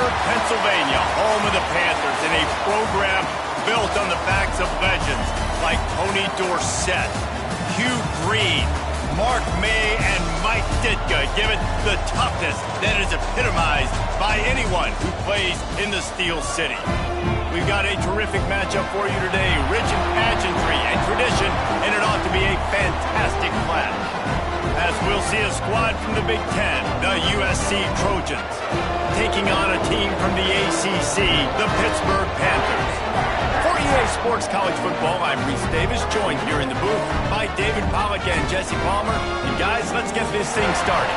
Pittsburgh, Pennsylvania, home of the Panthers, in a program built on the backs of legends like Tony Dorsett, Hugh Green, Mark May, and Mike Ditka, give it the toughness that is epitomized by anyone who plays in the Steel City. We've got a terrific matchup for you today, rich in pageantry and tradition, and it ought to be a fantastic clash. As we'll see a squad from the Big Ten, the USC Trojans, taking on a team from the ACC, the Pittsburgh Panthers. For EA Sports College Football, I'm Reese Davis, joined here in the booth by David Pollack and Jesse Palmer. And guys, let's get this thing started.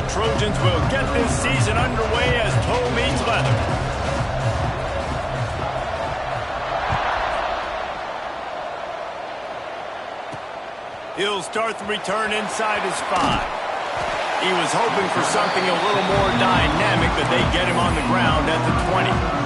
Trojans will get this season underway as toe meets leather. He'll start the return inside his 5. He was hoping for something a little more dynamic, but they get him on the ground at the 20.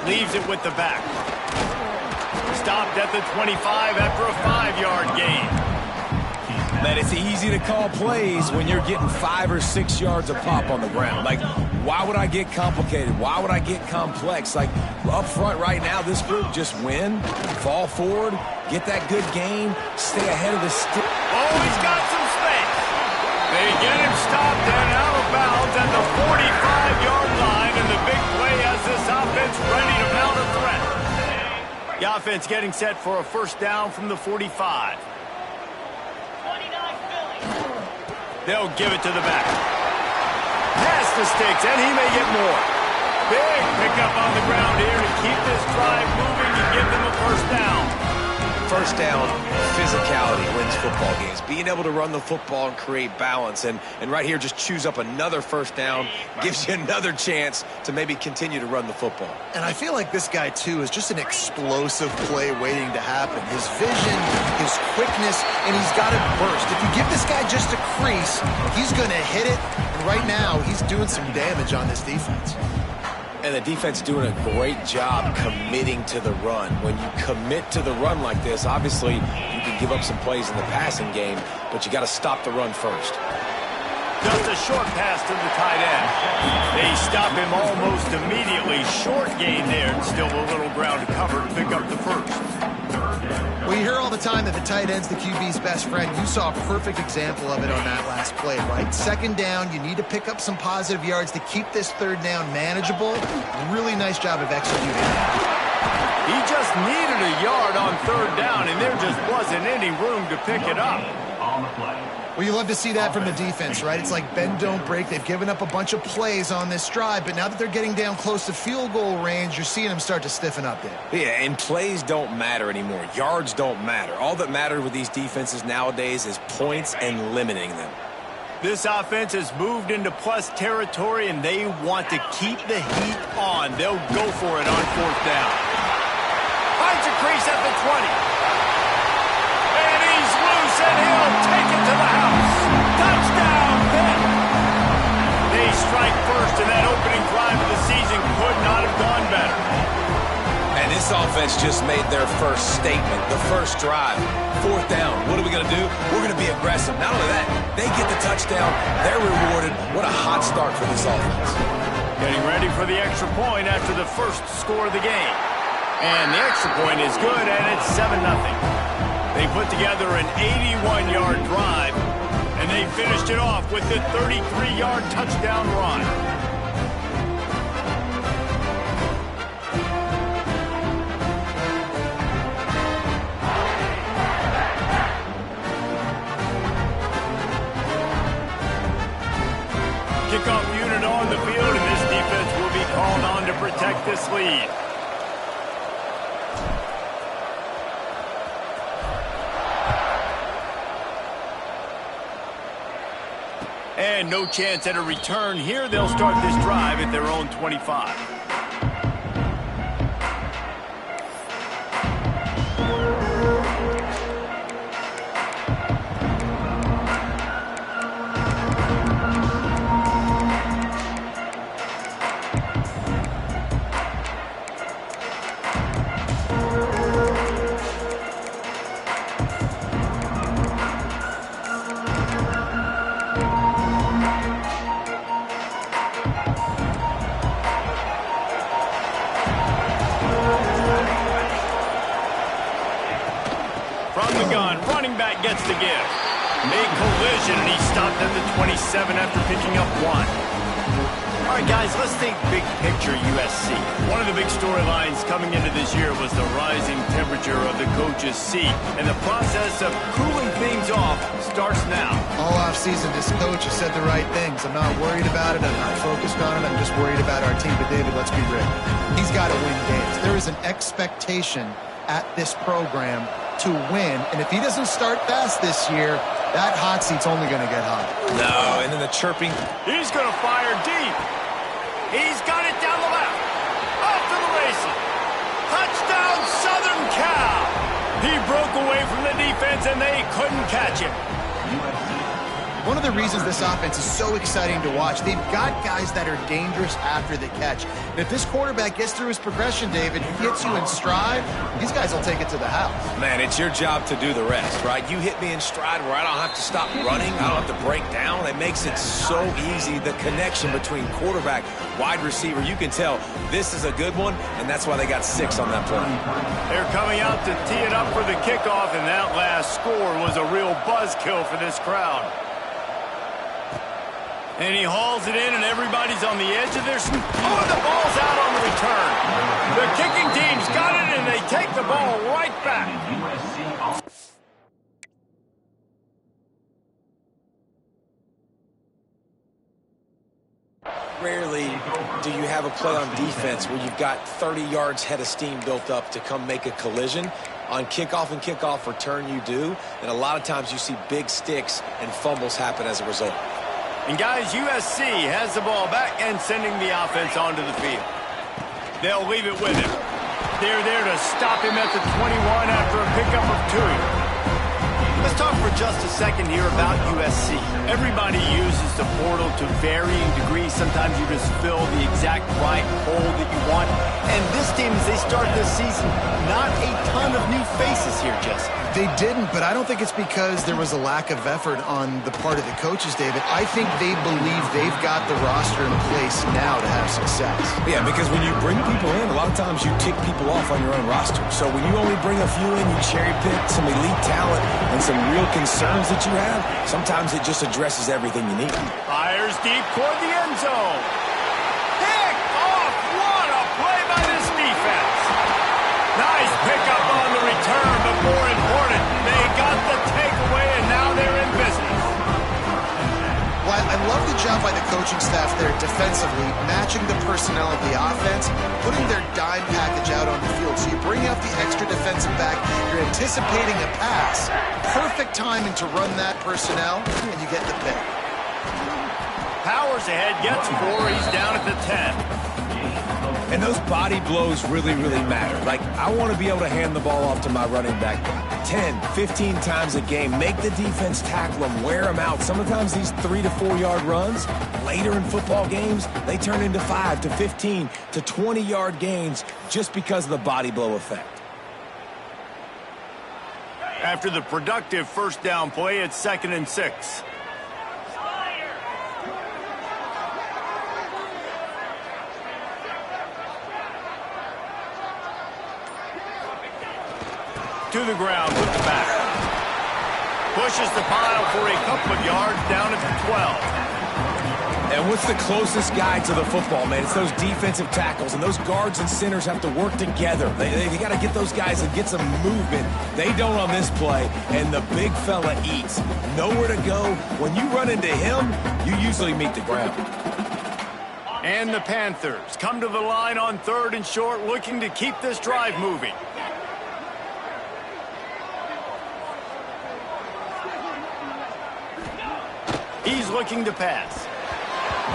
Leaves it with the back. Stopped at the 25 after a 5-yard gain. Man, it's easy to call plays when you're getting 5 or 6 yards a pop on the ground. Like, why would I get complicated? Why would I get complex? Like, up front right now, this group just win, fall forward, get that good gain, stay ahead of the stick. Oh, he's got some space. They get him stopped and out of bounds at the 45-yard line, and the big play has this offense ready to mount a threat. The offense getting set for a first down from the 45. They'll give it to the back. Pass the sticks, and he may get more. Big pickup on the ground here to keep this drive moving and give them a first down. First down, physicality wins football games. Being able to run the football and create balance. And right here, just choose up another first down, gives you another chance to maybe continue to run the football. And I feel like this guy, too, is just an explosive play waiting to happen. His vision, his quickness, and he's got it burst. If you give this guy just a crease, he's going to hit it. And right now, he's doing some damage on this defense. And the defense doing a great job committing to the run. When you commit to the run like this, obviously you can give up some plays in the passing game, but you got to stop the run first. Just a short pass to the tight end. They stop him almost immediately. Short gain there, and still a little ground to cover to pick up the first. Well, you hear all the time that the tight end's the QB's best friend. You saw a perfect example of it on that last play, right? Second down, you need to pick up some positive yards to keep this third down manageable. Really nice job of executing that. He just needed a yard on third down, and there just wasn't any room to pick it up. On the play. Well, you love to see that from the defense, right? It's like bend, don't break. They've given up a bunch of plays on this drive, but now that they're getting down close to field goal range, you're seeing them start to stiffen up there. Yeah, and plays don't matter anymore. Yards don't matter. All that matters with these defenses nowadays is points and limiting them. This offense has moved into plus territory, and they want to keep the heat on. They'll go for it on fourth down. Finds a crease at the 20. And he's loose, and he'll take it to the house. Touchdown, Pitt! They strike first, and that opening drive of the season could not have gone better. And this offense just made their first statement, the first drive. Fourth down. What are we going to do? We're going to be aggressive. Not only that, they get the touchdown. They're rewarded. What a hot start for this offense. Getting ready for the extra point after the first score of the game. And the extra point is good, and it's 7-0. They put together an 81-yard drive, and they finished it off with the 33-yard touchdown run. Kickoff unit on the field, and this defense will be called on to protect this lead. And no chance at a return here. They'll start this drive at their own 25. From the gun, running back gets the give. Big collision, and he stopped at the 27 after picking up 1. All right, guys, let's think big picture USC. One of the big storylines coming into this year was the rising temperature of the coach's seat, and the process of cooling things off starts now. All offseason, this coach has said the right things. I'm not worried about it. I'm not focused on it. I'm just worried about our team. But, David, let's be real. He's got to win games. There is an expectation at this program to win, and if he doesn't start fast this year, that hot seat's only going to get hot. No, and then the chirping. He's going to fire deep. He's got it down the left. Off to the races. Touchdown, Southern Cal. He broke away from the defense, and they couldn't catch him. One of the reasons this offense is so exciting to watch, they've got guys that are dangerous after the catch. And if this quarterback gets through his progression, David, he hits you in stride, these guys will take it to the house. Man, it's your job to do the rest, right? You hit me in stride where I don't have to stop running. I don't have to break down. It makes it so easy. The connection between quarterback, wide receiver, you can tell this is a good one, and that's why they got 6 on that play. They're coming out to tee it up for the kickoff, and that last score was a real buzzkill for this crowd. And he hauls it in, and everybody's on the edge of their seat. Oh, the ball's out on the return. The kicking team's got it, and they take the ball right back. Rarely do you have a play on defense where you've got 30 yards head of steam built up to come make a collision. On kickoff and kickoff return you do, and a lot of times you see big sticks and fumbles happen as a result. And guys, USC has the ball back and sending the offense onto the field. They'll leave it with him. They're there to stop him at the 21 after a pickup of 2. Let's talk for just a second here about USC. Everybody uses the portal to varying degrees. Sometimes you just fill the exact right hole that you want. And this team, as they start this season, not a ton of new faces here, Jesse. They didn't, but I don't think it's because there was a lack of effort on the part of the coaches, David. I think they believe they've got the roster in place now to have success. Yeah, because when you bring people in, a lot of times you tick people off on your own roster. So when you only bring a few in, you cherry pick some elite talent and some real concerns that you have, sometimes it just addresses everything you need. Fires deep toward the end zone. Picked off. What a play by this defense. Nice pickup on the return, but more important, they got the takeaway, and now they're in business. Well, I love the job by the coaching staff there defensively, matching the personnel of the offense, putting their dime package out on the field. So you bring out the extra defensive back, you're anticipating a pass. Perfect timing to run that personnel, and you get the pick. Powers ahead, gets 4, he's down at the 10. And those body blows really, really matter. Like, I want to be able to hand the ball off to my running back 10, 15 times a game. Make the defense tackle them, wear them out. Sometimes these 3 to 4 yard runs, later in football games, they turn into 5 to 15 to 20 yard gains just because of the body blow effect. After the productive first down play, it's 2nd and 6. To the ground with the back. Pushes the pile for a couple of yards down at the 12. And what's the closest guy to the football, man? It's those defensive tackles, and those guards and centers have to work together. They got to get those guys and get some movement. They don't on this play, and the big fella eats. Nowhere to go. When you run into him, you usually meet the ground. And the Panthers come to the line on 3rd and short, looking to keep this drive moving. He's looking to pass.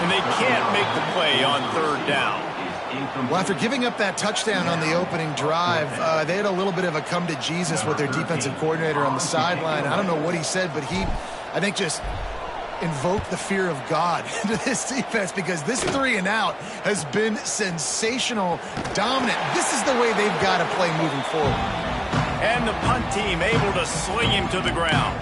And they can't make the play on 3rd down. Well, after giving up that touchdown on the opening drive, they had a little bit of a come to Jesus with their defensive coordinator on the sideline. I don't know what he said, but he, I think, just invoked the fear of God into this defense, because this 3 and out has been sensational, dominant. This is the way they've got to play moving forward. And the punt team able to sling him to the ground.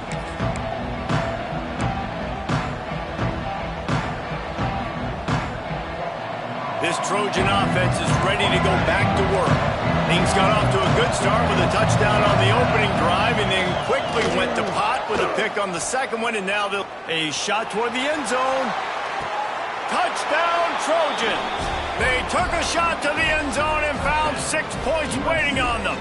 This Trojan offense is ready to go back to work. Things got off to a good start with a touchdown on the opening drive, and then quickly went to pot with a pick on the second one, and now a shot toward the end zone. Touchdown, Trojans! They took a shot to the end zone and found 6 points waiting on them.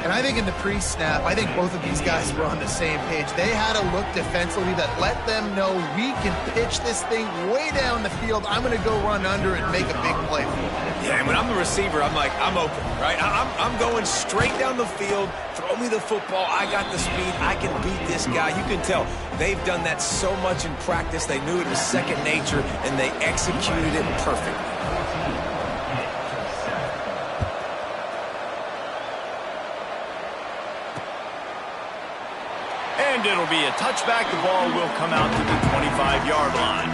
And I think in the pre-snap, I think both of these guys were on the same page. They had a look defensively that let them know we can pitch this thing way down the field. I'm going to go run under and make a big play for it. Yeah, and when I'm the receiver, I'm like, I'm open, right? I'm going straight down the field. Throw me the football. I got the speed. I can beat this guy. You can tell they've done that so much in practice. They knew it was second nature, and they executed it perfectly. And it'll be a touchback. The ball will come out to the 25-yard line.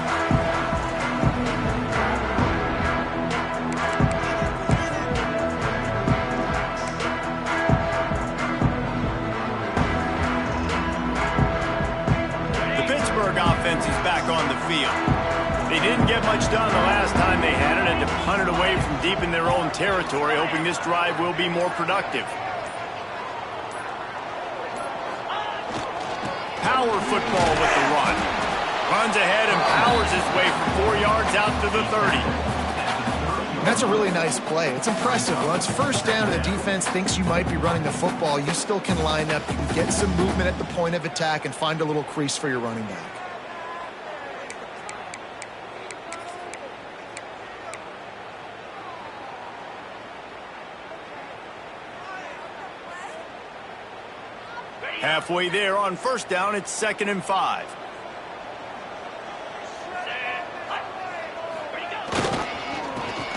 The Pittsburgh offense is back on the field. They didn't get much done the last time they had it, and to punt it away from deep in their own territory, hoping this drive will be more productive. Power football with the run. Runs ahead and powers his way for 4 yards out to the 30. That's a really nice play. It's impressive. Well, it's first down and the defense thinks you might be running the football. You still can line up. You can get some movement at the point of attack and find a little crease for your running back. Halfway there on first down, it's 2nd and 5.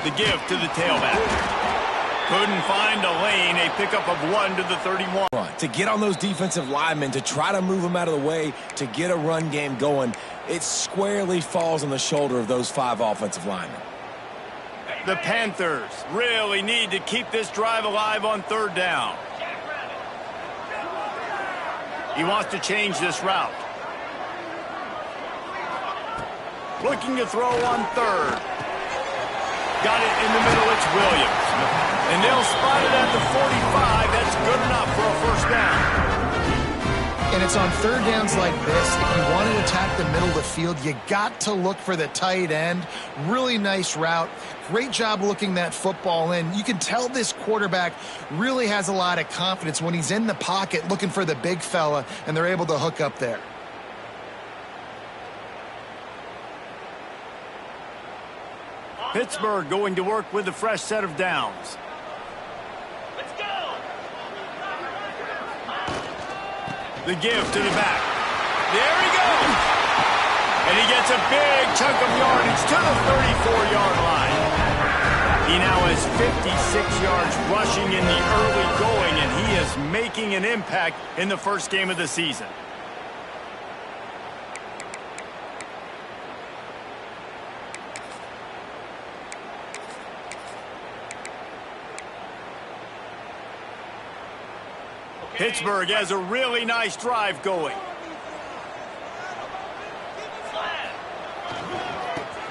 The give to the tailback. Couldn't find a lane, a pickup of 1 to the 31. To get on those defensive linemen, to try to move them out of the way, to get a run game going, it squarely falls on the shoulder of those 5 offensive linemen. The Panthers really need to keep this drive alive on 3rd down. He wants to change this route. Looking to throw on 3rd. Got it in the middle, it's Williams. And they'll spot it at the 45. That's good enough for a first down. And it's on 3rd downs like this. If you want to attack the middle of the field, you got to look for the tight end. Really nice route. Great job looking that football in. You can tell this quarterback really has a lot of confidence when he's in the pocket looking for the big fella, and they're able to hook up there. Pittsburgh going to work with a fresh set of downs. Let's go. The give to the back. There he goes. And he gets a big chunk of yardage to the 34-yard line. He now has 56 yards rushing in the early going, and he is making an impact in the first game of the season. Pittsburgh has a really nice drive going.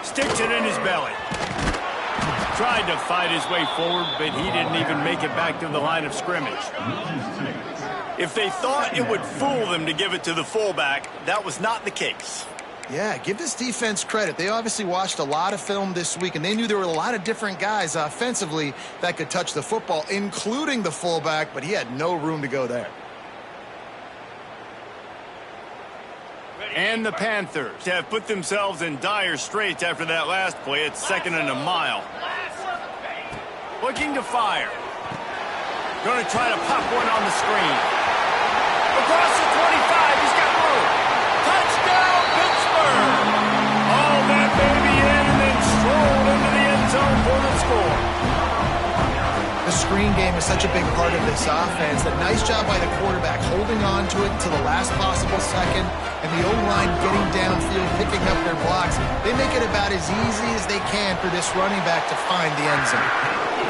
Sticks it in his belly. Tried to fight his way forward, but he didn't even make it back to the line of scrimmage. If they thought it would fool them to give it to the fullback, that was not the case. Yeah, give this defense credit. They obviously watched a lot of film this week, and they knew there were a lot of different guys offensively that could touch the football, including the fullback, but he had no room to go there. And the Panthers have put themselves in dire straits after that last play. It's 2nd and a mile. Looking to fire. Going to try to pop one on the screen. Across the 25, he's got room. Touchdown, Pittsburgh! All that baby in and then strolled into the end zone for the score. The screen game is such a big part of this offense. That nice job by the quarterback holding on to it to the last possible second, and the O-line getting downfield, picking up their blocks. They make it about as easy as they can for this running back to find the end zone.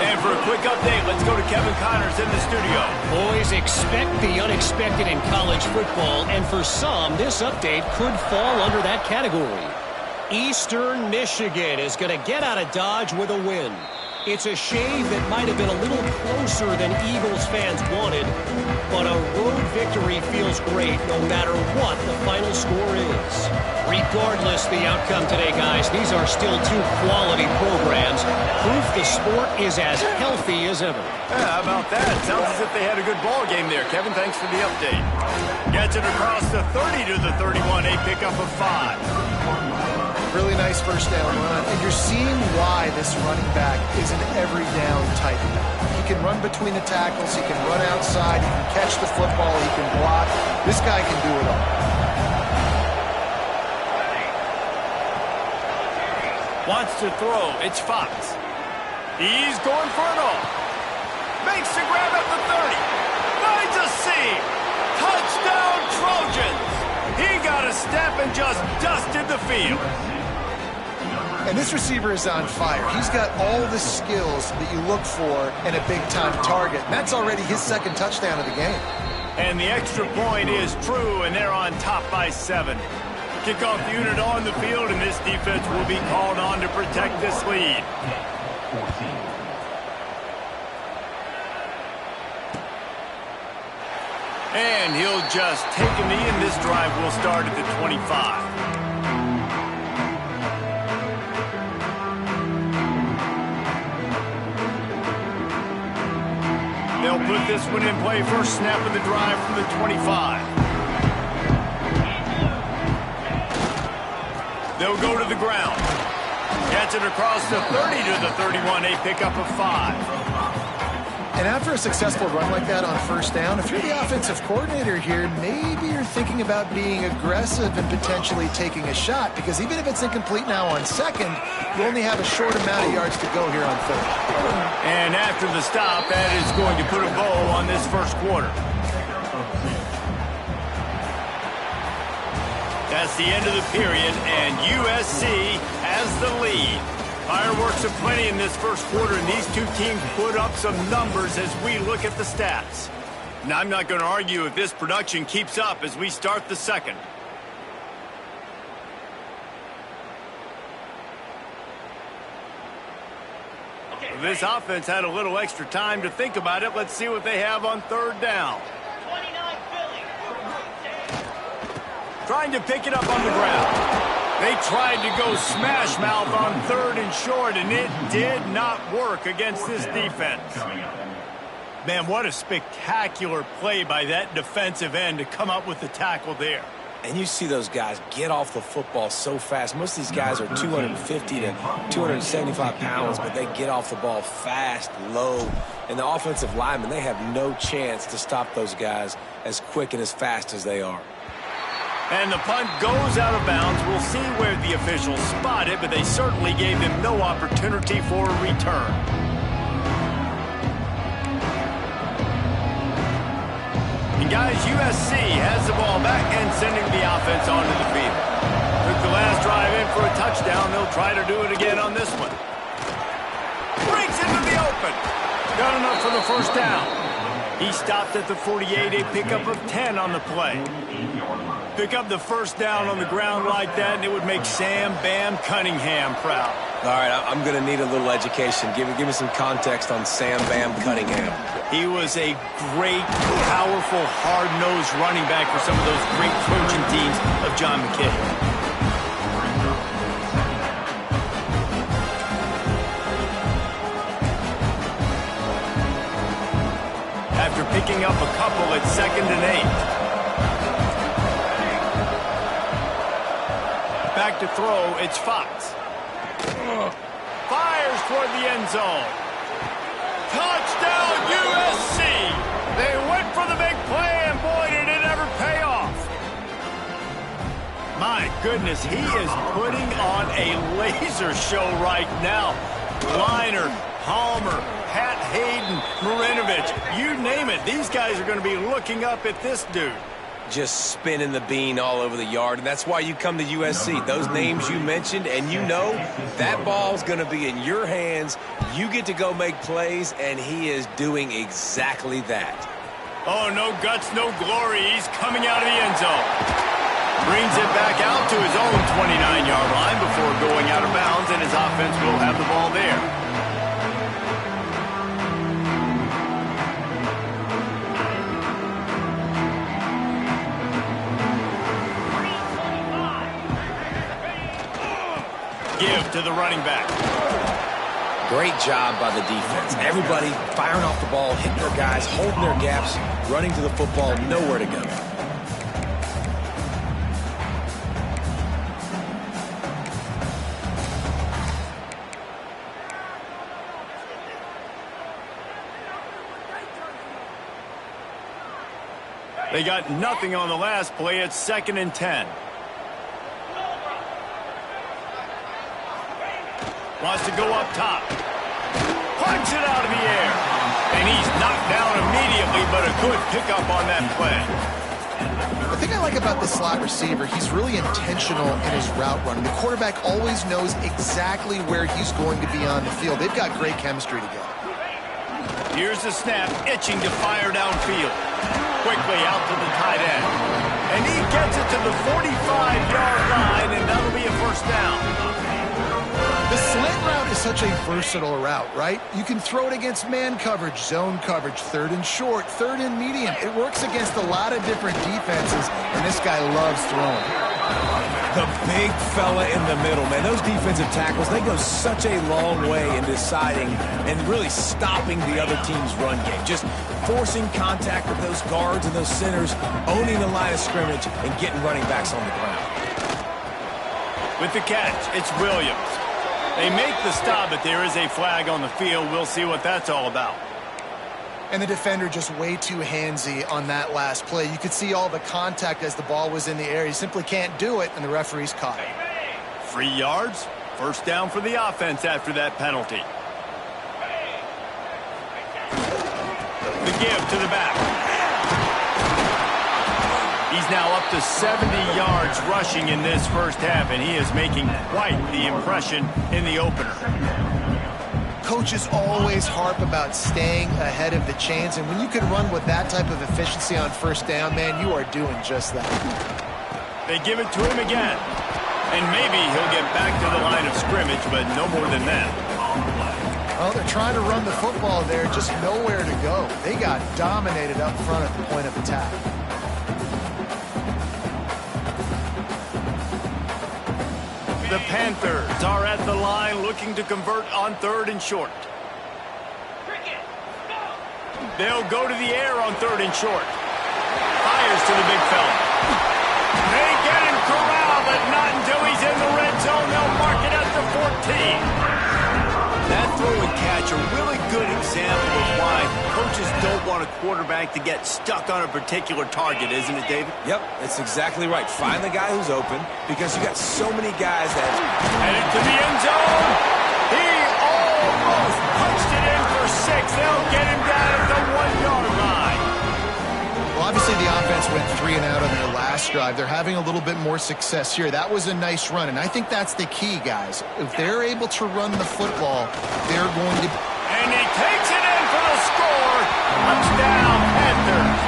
And for a quick update, let's go to Kevin Connors in the studio. Boys, expect the unexpected in college football, and for some, this update could fall under that category. Eastern Michigan is going to get out of Dodge with a win. It's a shave that might have been a little closer than Eagles fans wanted, but a road victory feels great no matter what the final score is. Regardless the outcome today, guys, these are still two quality programs. Proof the sport is as healthy as ever. Yeah, how about that? Sounds as if they had a good ball game there. Kevin, thanks for the update. Gets it across the 30 to the 31, a pickup of 5. Really nice first down run. And you're seeing why this running back is an every down type back. He can run between the tackles. He can run outside. He can catch the football. He can block. This guy can do it all. Wants to throw. It's Fox. He's going for it all. Makes the grab at the 30. Finds a seam. Touchdown, Trojans. He got a step and just dusted the field. And this receiver is on fire. He's got all the skills that you look for in a big-time target. And that's already his 2nd touchdown of the game. And the extra point is true, and they're on top by 7. Kickoff unit on the field, and this defense will be called on to protect this lead. And he'll just take a knee, and this drive will start at the 25. They'll put this one in play. First snap of the drive from the 25. They'll go to the ground. Gets it across the 30 to the 31, a pickup of 5. And after a successful run like that on first down, if you're the offensive coordinator here, maybe you're thinking about being aggressive and potentially taking a shot, because even if it's incomplete now on 2nd, you only have a short amount of yards to go here on 3rd. And after the stop, that is going to put a bow on this first quarter. That's the end of the period, and USC has the lead. Fireworks aplenty in this first quarter, and these two teams put up some numbers as we look at the stats. Now, I'm not going to argue if this production keeps up as we start the second. This offense had a little extra time to think about it. Let's see what they have on 3rd down. 29 Philly. Trying to pick it up on the ground. They tried to go smash mouth on 3rd and short, and it did not work against this defense. Man, what a spectacular play by that defensive end to come up with the tackle there. And you see those guys get off the football so fast. Most of these guys are 250 to 275 pounds, but they get off the ball fast, low. And the offensive linemen, they have no chance to stop those guys as quick and as fast as they are. And the punt goes out of bounds. We'll see where the officials spot it, but they certainly gave them no opportunity for a return. And guys, USC has the ball back and sending the offense onto the field. Took the last drive in for a touchdown. They'll try to do it again on this one. Breaks into the open. Got enough for the first down. He stopped at the 48, a pickup of 10 on the play. Pick up the first down on the ground like that, and it would make Sam Bam Cunningham proud. All right, I'm going to need a little education. Give me some context on Sam Bam Cunningham. He was a great, powerful, hard-nosed running back for some of those great Trojan teams of John McKay. After picking up a couple at 2nd and 8. back to throw. It's Fox. Fires toward the end zone. Touchdown, USC! They went for the big play, and boy, did it ever pay off. My goodness, he is putting on a laser show right now. Liner, Palmer, Pat Hayden, Marinovich, you name it. These guys are going to be looking up at this dude. Just spinning the bean all over the yard, and that's why you come to USC. Those names you mentioned, and you know that ball's going to be in your hands. You get to go make plays, and he is doing exactly that. Oh, no guts, no glory. He's coming out of the end zone. Brings it back out to his own 29-yard line before going out of bounds, and his offense will have the ball there. Give to the running back. Great job by the defense. Everybody firing off the ball, hitting their guys, holding their gaps, running to the football, nowhere to go. They got nothing on the last play. It's 2nd and 10. Wants to go up top. Punch it out of the air. And he's knocked down immediately, but a good pickup on that play. The thing I like about the slot receiver, he's really intentional in his route running. The quarterback always knows exactly where he's going to be on the field. They've got great chemistry together. Here's the snap, itching to fire downfield. Quickly out to the tight end. And he gets it to the 45-yard line, and that'll be a first down. The slant route is such a versatile route, right? You can throw it against man coverage, zone coverage, 3rd and short, 3rd and medium. It works against a lot of different defenses, and this guy loves throwing. The big fella in the middle, man. Those defensive tackles, they go such a long way in deciding and really stopping the other team's run game. Just forcing contact with those guards and those centers, owning the line of scrimmage, and getting running backs on the ground. With the catch, it's Williams. They make the stop, but there is a flag on the field. We'll see what that's all about. And the defender just way too handsy on that last play. You could see all the contact as the ball was in the air. He simply can't do it, and the referee's caught it. 3 yards, first down for the offense after that penalty. The give to the back. He's now up to 70 yards rushing in this first half, and he is making quite the impression in the opener. Coaches always harp about staying ahead of the chains, and when you can run with that type of efficiency on first down, man, you are doing just that. They give it to him again, and maybe he'll get back to the line of scrimmage, but no more than that. Well, they're trying to run the football there, just nowhere to go. They got dominated up front at the point of attack. The Panthers are at the line looking to convert on 3rd and short. They'll go to the air on 3rd and short. Fires to the big fella. They get him corralled, but not until he's in the red zone. They'll mark it at the 14. That throw and catch a really good example of why coaches don't want a quarterback to get stuck on a particular target, isn't it, David? Yep, that's exactly right. Find the guy who's open, because you got so many guys that... Headed to the end zone. He almost punched it in for 6. They'll get him down at the 1-yard line. Well, obviously the offense went 3 and out on their last drive. They're having a little bit more success here. That was a nice run, and I think that's the key, guys. If they're able to run the football, they're going to... And he takes it in for the score. Touchdown, Panthers.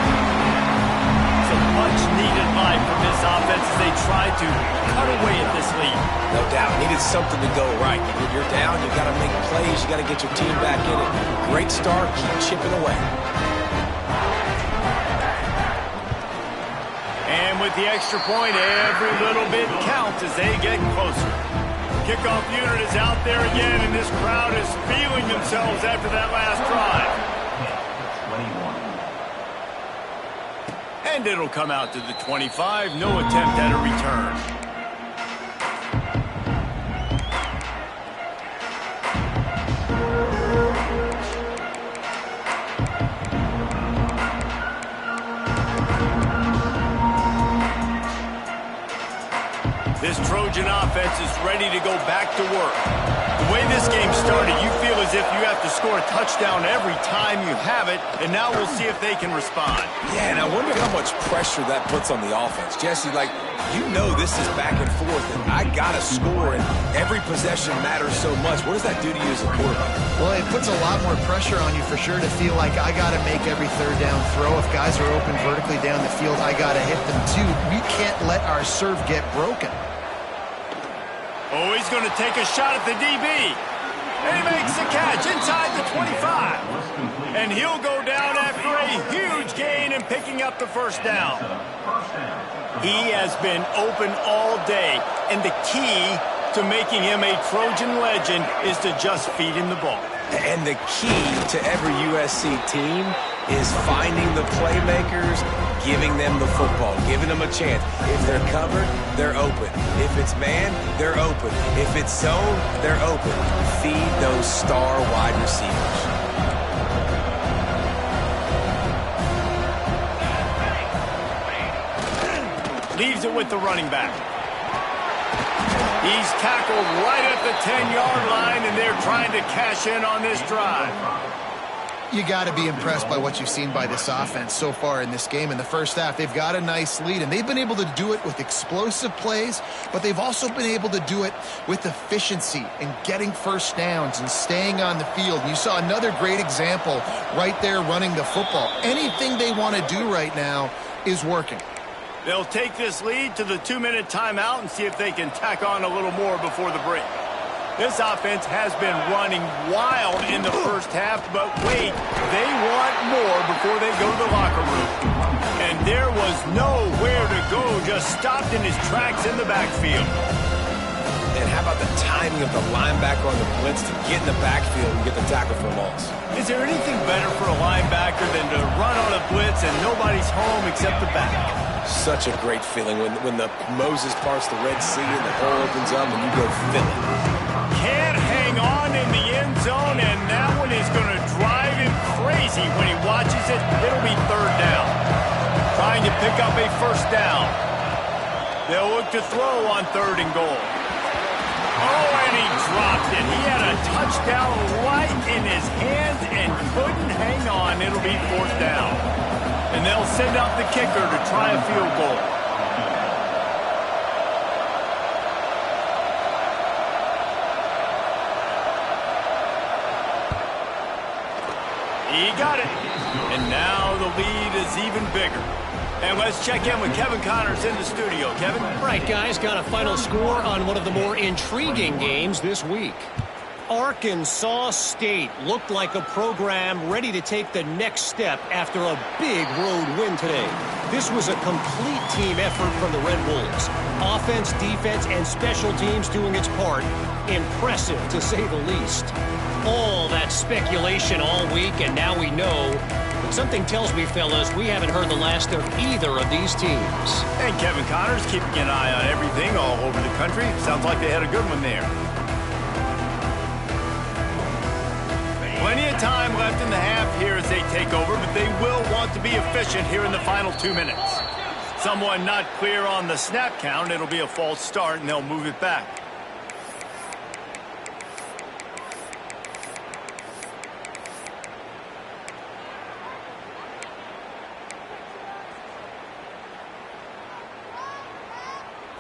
It's a much-needed line from this offense as they try to cut away at this lead. No doubt. Needed something to go right. When you're down, you got to make plays. You got to get your team back in it. Great start. Keep chipping away. And with the extra point, every little bit counts as they get closer. Kickoff unit is out there again, and this crowd is feeling themselves after that last drive. And it'll come out to the 25. No attempt at a return. Trojan offense is ready to go back to work. The way this game started, you feel as if you have to score a touchdown every time you have it, and now we'll see if they can respond. Yeah, and I wonder how much pressure that puts on the offense. Jesse, like, you know this is back and forth, and I got to score, and every possession matters so much. What does that do to you as a quarterback? Well, it puts a lot more pressure on you for sure to feel like I got to make every third down throw. If guys are open vertically down the field, I got to hit them too. We can't let our serve get broken. Oh, he's going to take a shot at the DB. And he makes the catch inside the 25. And he'll go down after a huge gain and picking up the first down. He has been open all day, and the key to making him a Trojan legend is to just feed him the ball. And the key to every USC team is finding the playmakers, giving them the football, giving them a chance. If they're covered, they're open. If it's man, they're open. If it's zone, they're open. Feed those star wide receivers. Leaves it with the running back. He's tackled right at the 10-yard line, and they're trying to cash in on this drive. You got to be impressed by what you've seen by this offense so far in this game. In the first half, they've got a nice lead, and they've been able to do it with explosive plays, but they've also been able to do it with efficiency and getting first downs and staying on the field. And you saw another great example right there running the football. Anything they want to do right now is working. They'll take this lead to the 2-minute timeout and see if they can tack on a little more before the break. This offense has been running wild in the first half, but wait, they want more before they go to the locker room. And there was nowhere to go, just stopped in his tracks in the backfield. And how about the timing of the linebacker on the blitz to get in the backfield and get the tackle for a loss? Is there anything better for a linebacker than to run on a blitz and nobody's home except the back? Such a great feeling when the Moses parts the Red Sea and the hole opens up and you go fill it. Can't hang on in the end zone, and that one is going to drive him crazy when he watches it. It'll be third down. Trying to pick up a first down. They'll look to throw on 3rd and goal. Oh, and he dropped it. He had a touchdown right in his hands and couldn't hang on. It'll be 4th down. And they'll send out the kicker to try a field goal. He got it. And now the lead is even bigger. And let's check in with Kevin Connors in the studio. Kevin? Right, guys, got a final score on one of the more intriguing games this week. Arkansas State looked like a program ready to take the next step after a big road win today. This was a complete team effort from the Red Wolves. Offense, defense, and special teams doing its part. Impressive, to say the least. All that speculation all week, and now we know. But something tells me, fellas, we haven't heard the last of either of these teams. And Kevin Connors keeping an eye on everything all over the country. Sounds like they had a good one there. Plenty of time left in the half here as they take over, but they will want to be efficient here in the final 2 minutes. Someone not clear on the snap count. It'll be a false start, and they'll move it back.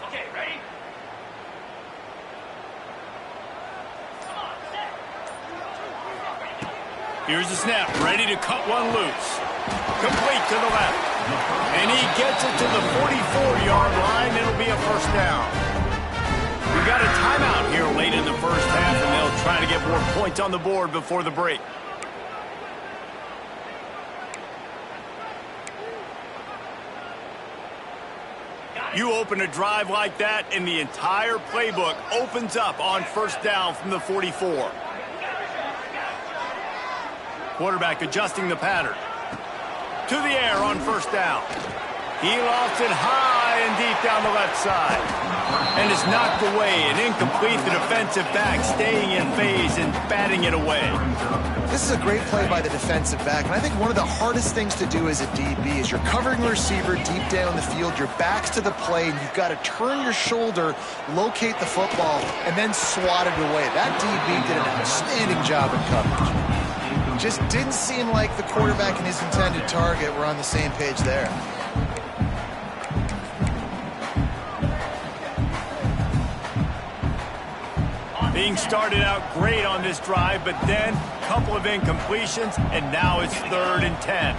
Okay, ready? Come on, set. Here's the snap, ready to cut one loose. Complete to the left. And he gets it to the 44-yard line. It'll be a first down. We've got a timeout here late in the first half, and they'll try to get more points on the board before the break. You open a drive like that, and the entire playbook opens up on first down from the 44. Quarterback adjusting the pattern. To the air on first down. He lofts it high and deep down the left side. And it's knocked away and incomplete. The defensive back staying in phase and batting it away. This is a great play by the defensive back, and I think one of the hardest things to do as a DB is you're covering the receiver deep down the field, your back's to the play, and you've got to turn your shoulder, locate the football, and then swat it away. That DB did an outstanding job in coverage. Just didn't seem like the quarterback and his intended target were on the same page there. Being started out great on this drive, but then a couple of incompletions, and now it's 3rd and 10.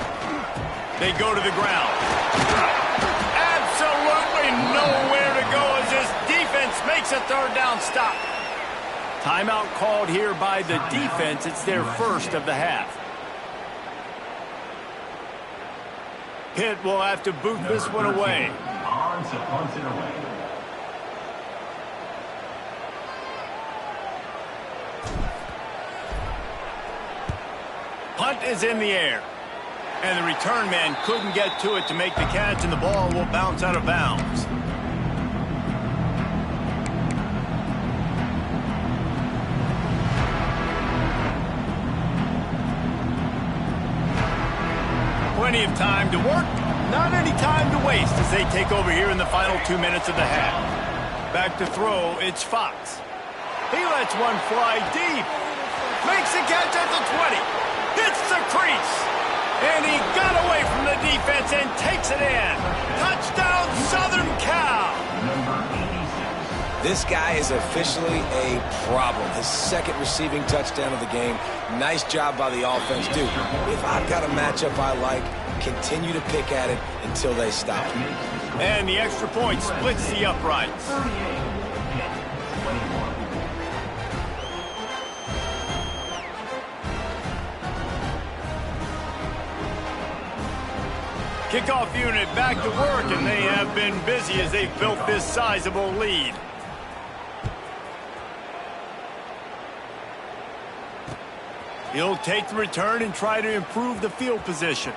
They go to the ground. Absolutely nowhere to go as this defense makes a 3rd down stop. Timeout called here by the defense. It's their first of the half. Pitt will have to boot this one away. On to punt it away. Punt is in the air. And the return man couldn't get to it to make the catch, and the ball will bounce out of bounds. Plenty of time to work, not any time to waste as they take over here in the final 2 minutes of the half. Back to throw, it's Fox. He lets one fly deep. Makes the catch at the 20. Hits the crease. And he got away from the defense and takes it in. Touchdown, Southern Cal. This guy is officially a problem. His 2nd receiving touchdown of the game. Nice job by the offense, dude. If I've got a matchup I like, continue to pick at it until they stop. And the extra point splits the uprights. Kickoff unit back to work, and they have been busy as they've built this sizable lead. He'll take the return and try to improve the field position.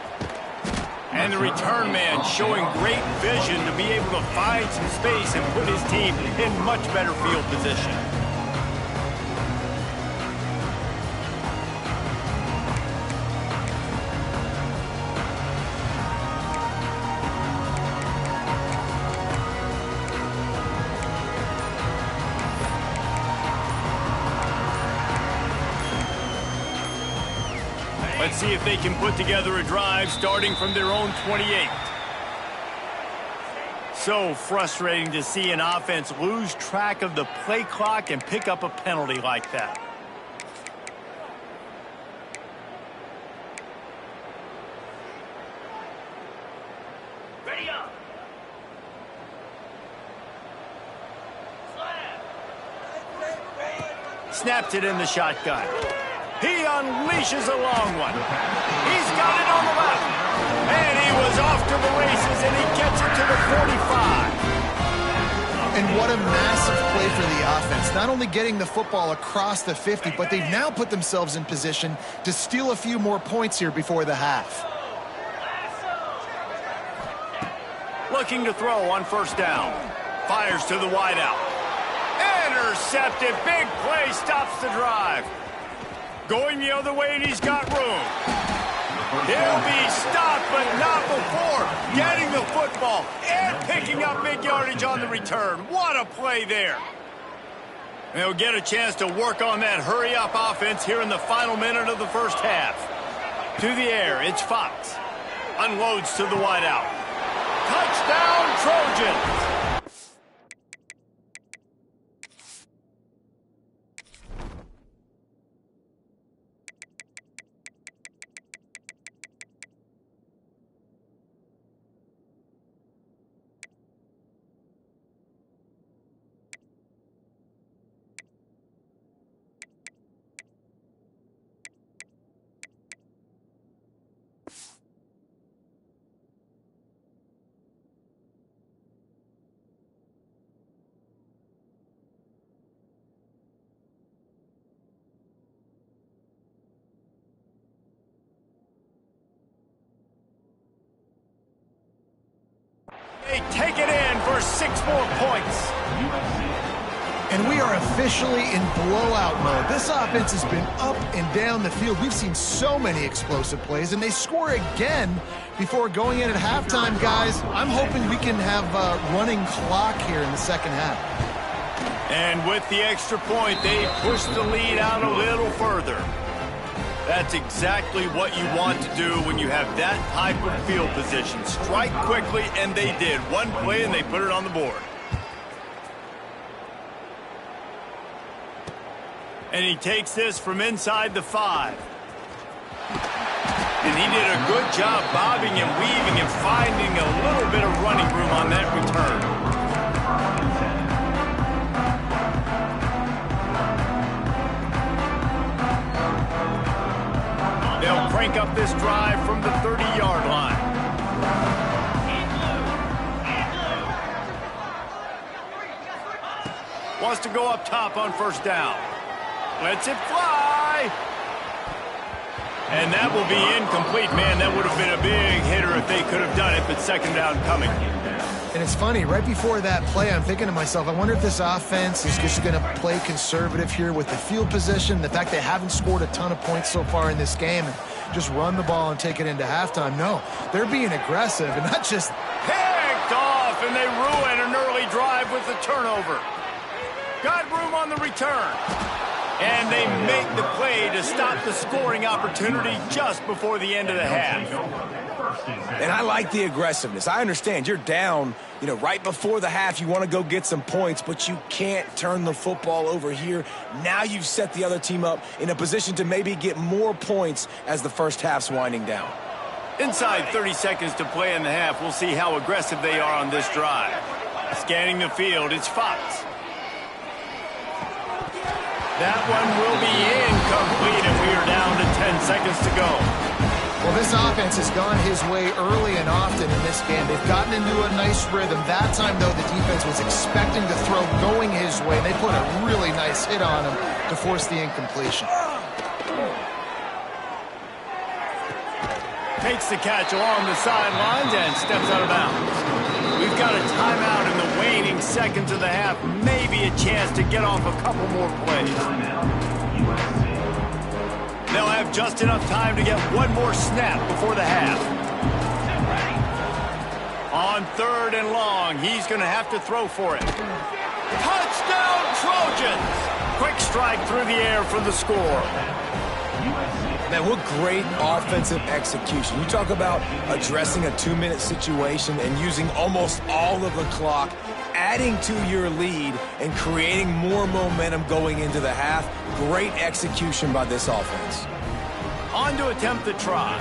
And the return man showing great vision to be able to find some space and put his team in much better field position. Let's see if they can put together a drive starting from their own 28. So frustrating to see an offense lose track of the play clock and pick up a penalty like that. Ready up. Snaps it in the shotgun. He unleashes a long one. He's got it on the left. And he was off to the races, and he gets it to the 45. And what a massive play for the offense. Not only getting the football across the 50, but they've now put themselves in position to steal a few more points here before the half. Looking to throw on 1st down. Fires to the wideout. Intercepted. Big play stops the drive. Going the other way, and he's got room. He'll be stopped, but not before getting the football and picking up big yardage on the return. What a play there. They'll get a chance to work on that hurry-up offense here in the final minute of the 1st half. To the air, it's Fox. Unloads to the wideout. Touchdown, Trojans! They take it in for 6 more points. And we are officially in blowout mode. This offense has been up and down the field. We've seen so many explosive plays, and they score again before going in at halftime, guys. I'm hoping we can have a running clock here in the second half. And with the extra point, they push the lead out a little further. That's exactly what you want to do when you have that type of field position. Strike quickly, and they did. One play, and they put it on the board. And he takes this from inside the 5. And he did a good job bobbing and weaving and finding a little bit of running room on that return. They'll crank up this drive from the 30-yard line. Wants to go up top on first down. Lets it fly. And that will be incomplete. Man, that would have been a big hitter if they could have done it, but second down coming. And it's funny, right before that play, I'm thinking to myself, I wonder if this offense is just going to play conservative here with the field position, the fact they haven't scored a ton of points so far in this game, and just run the ball and take it into halftime. No, they're being aggressive, and not just picked off, and they ruin an early drive with the turnover. Got room on the return. And they make the play to stop the scoring opportunity just before the end of the half. And I like the aggressiveness. I understand you're down, right before the half. You want to go get some points, but you can't turn the football over here. Now you've set the other team up in a position to maybe get more points as the first half's winding down. Inside 30 seconds to play in the half. We'll see how aggressive they are on this drive. Scanning the field, it's Fox. That one will be incomplete, and we are down to 10 seconds to go. Well, this offense has gone his way early and often in this game. They've gotten into a nice rhythm. That time, though, the defense was expecting to throw going his way. They put a really nice hit on him to force the incompletion. Takes the catch along the sidelines and steps out of bounds. We've got a timeout in the waning seconds of the half. Maybe a chance to get off a couple more plays. They'll have just enough time to get one more snap before the half. On 3rd and long, he's going to have to throw for it. Touchdown, Trojans! Quick strike through the air for the score. Man, what great offensive execution. You talk about addressing a 2-minute situation and using almost all of the clock, adding to your lead and creating more momentum going into the half. Great execution by this offense. On to attempt the try.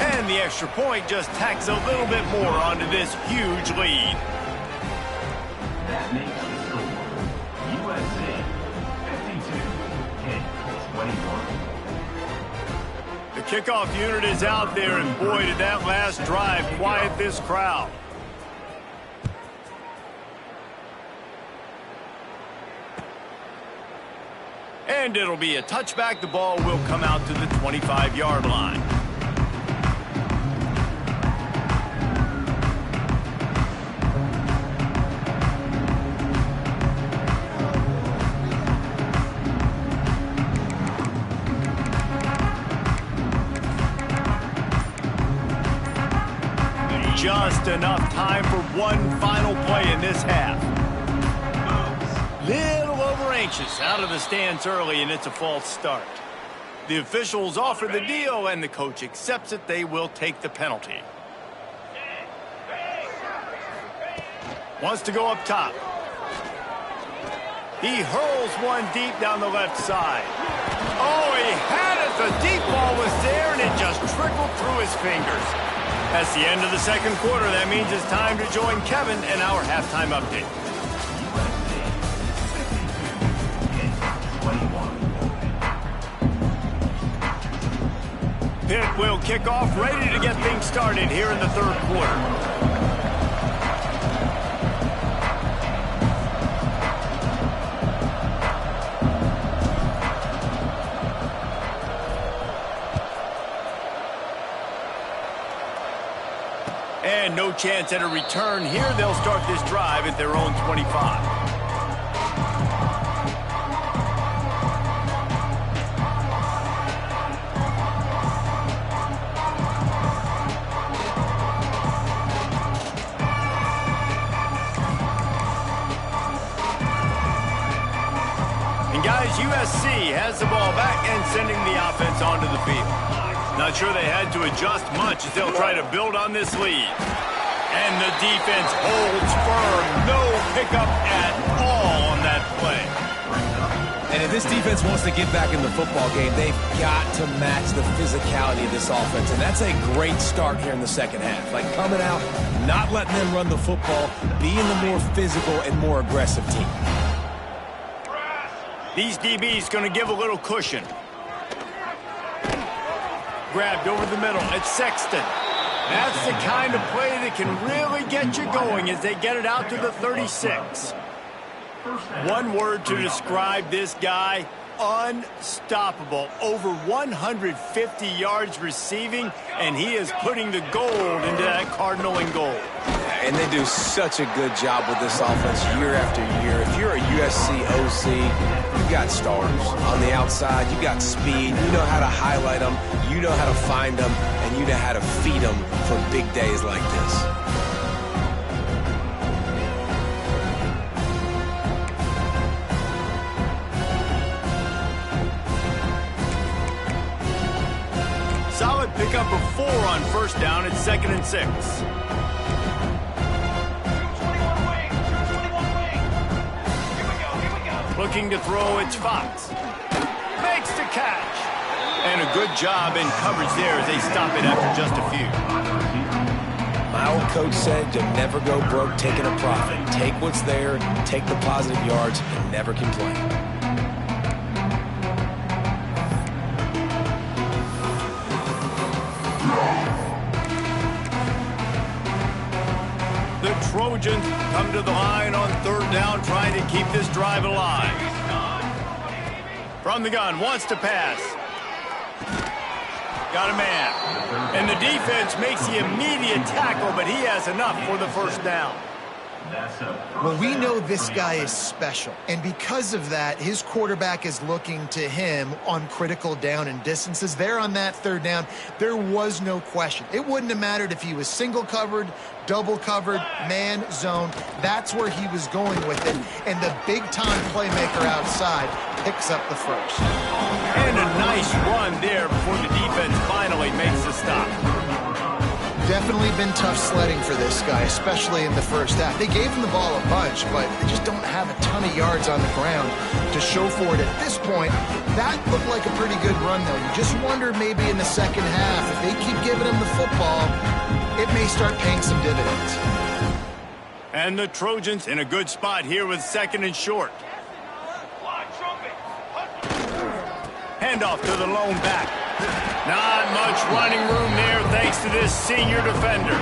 And the extra point just tacks a little bit more onto this huge lead. That makes the score USA 52, 21. The kickoff unit is out there, and boy, did that last drive quiet this crowd. And it'll be a touchback. The ball will come out to the 25-yard line. Just enough time for one final play in this half. Little over anxious, out of the stance early, and it's a false start. The officials offer the deal, and the coach accepts it. They will take the penalty. Wants to go up top. He hurls one deep down the left side. Oh, he had it. The deep ball was there, and it just trickled through his fingers. That's the end of the second quarter. That means it's time to join Kevin in our halftime update. Pitt will kick off, ready to get things started here in the third quarter. And And no chance at a return here. They'll start this drive at their own 25. Guys, USC has the ball back and sending the offense onto the field. Not sure they had to adjust much as they'll try to build on this lead. And the defense holds firm. No pickup at all on that play. And if this defense wants to get back in the football game, they've got to match the physicality of this offense. And that's a great start here in the second half. Like coming out, not letting them run the football, being the more physical and more aggressive team. These DBs going to give a little cushion. Grabbed over the middle. It's Sexton. That's the kind of play that can really get you going as they get it out to the 36. One word to describe this guy: unstoppable. Over 150 yards receiving, and he is putting the gold into that Cardinal and gold. And they do such a good job with this offense year after year. If you're a USC OC, you got stars. On the outside, you got speed. You know how to highlight them. You know how to find them. And you know how to feed them for big days like this. Solid pickup of 4 on first down at 2nd and 6. Looking to throw, it's Fox. Makes the catch. And a good job in coverage there as they stop it after just a few. My old coach said to never go broke taking a profit. Take what's there, take the positive yards, and never complain. The Trojans come to the line on 3rd down, trying to keep this drive alive. From the gun, wants to pass. Got a man. And the defense makes the immediate tackle, but he has enough for the first down. Well, we know this guy is special, and because of that, his quarterback is looking to him on critical down and distances. There on that 3rd down, there was no question. It wouldn't have mattered if he was single covered, double covered, man, zone. That's where he was going with it, and the big-time playmaker outside picks up the first. And a nice run there before the defense finally makes the stop. Definitely been tough sledding for this guy, especially in the first half. They gave him the ball a bunch, but they just don't have a ton of yards on the ground to show for it at this point. That looked like a pretty good run, though. You just wonder maybe in the second half, if they keep giving him the football, it may start paying some dividends. And the Trojans in a good spot here with 2nd and short. Handoff to the lone back. Not much running room there thanks to this senior defender.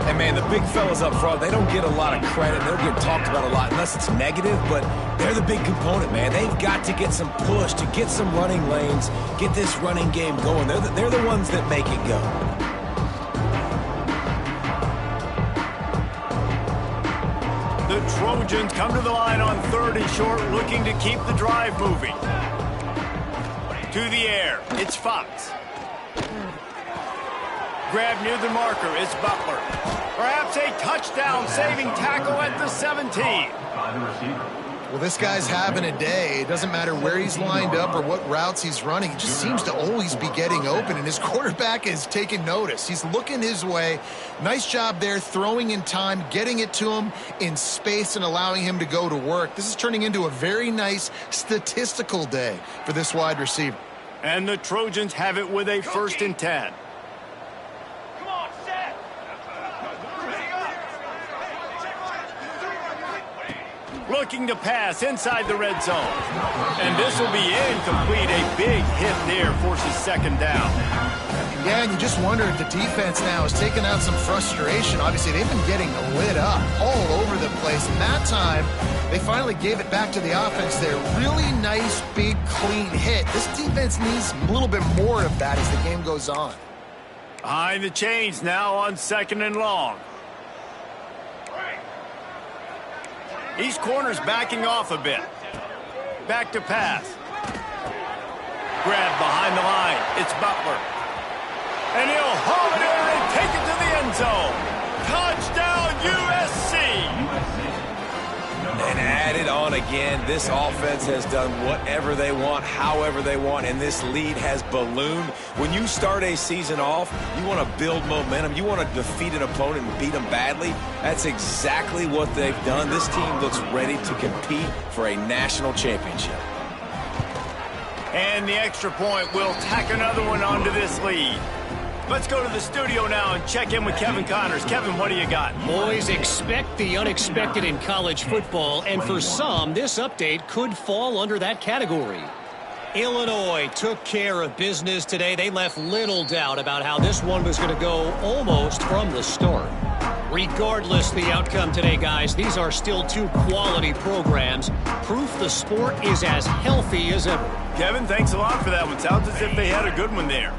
And, man, the big fellas up front, they don't get a lot of credit. They don't get talked about a lot unless it's negative, but they're the big component, man. They've got to get some push, to get some running lanes, get this running game going. They're the ones that make it go. The Trojans come to the line on 3rd and short, looking to keep the drive moving. To the air, it's Fox. Grab near the marker, it's Butler. Perhaps a touchdown-saving tackle at the 17. Well, this guy's having a day. It doesn't matter where he's lined up or what routes he's running. He just seems to always be getting open, and his quarterback is taking notice. He's looking his way. Nice job there, throwing in time, getting it to him in space and allowing him to go to work. This is turning into a very nice statistical day for this wide receiver. And the Trojans have it with a 1st and 10. Looking to pass inside the red zone. And this will be incomplete. A big hit there forces 2nd down. Yeah, and you just wonder if the defense now is taking out some frustration. Obviously, they've been getting lit up all over the place. And that time, they finally gave it back to the offense there. Really nice, big, clean hit. This defense needs a little bit more of that as the game goes on. Behind the chains now on 2nd and long. Each corner's backing off a bit. Back to pass. Grab behind the line. It's Butler. And he'll haul it in and take it to the end zone. Touchdown, USC! And add it on again. This offense has done whatever they want, however they want, and this lead has ballooned. When you start a season off, you want to build momentum. You want to defeat an opponent and beat them badly. That's exactly what they've done. This team looks ready to compete for a national championship. And the extra point will tack another one onto this lead. Let's go to the studio now and check in with Kevin Connors. Kevin, what do you got? Boys, expect the unexpected in college football, and for some, this update could fall under that category. Illinois took care of business today. They left little doubt about how this one was going to go almost from the start. Regardless the outcome today, guys, these are still two quality programs. Proof the sport is as healthy as ever. Kevin, thanks a lot for that one. Sounds as if they had a good one there.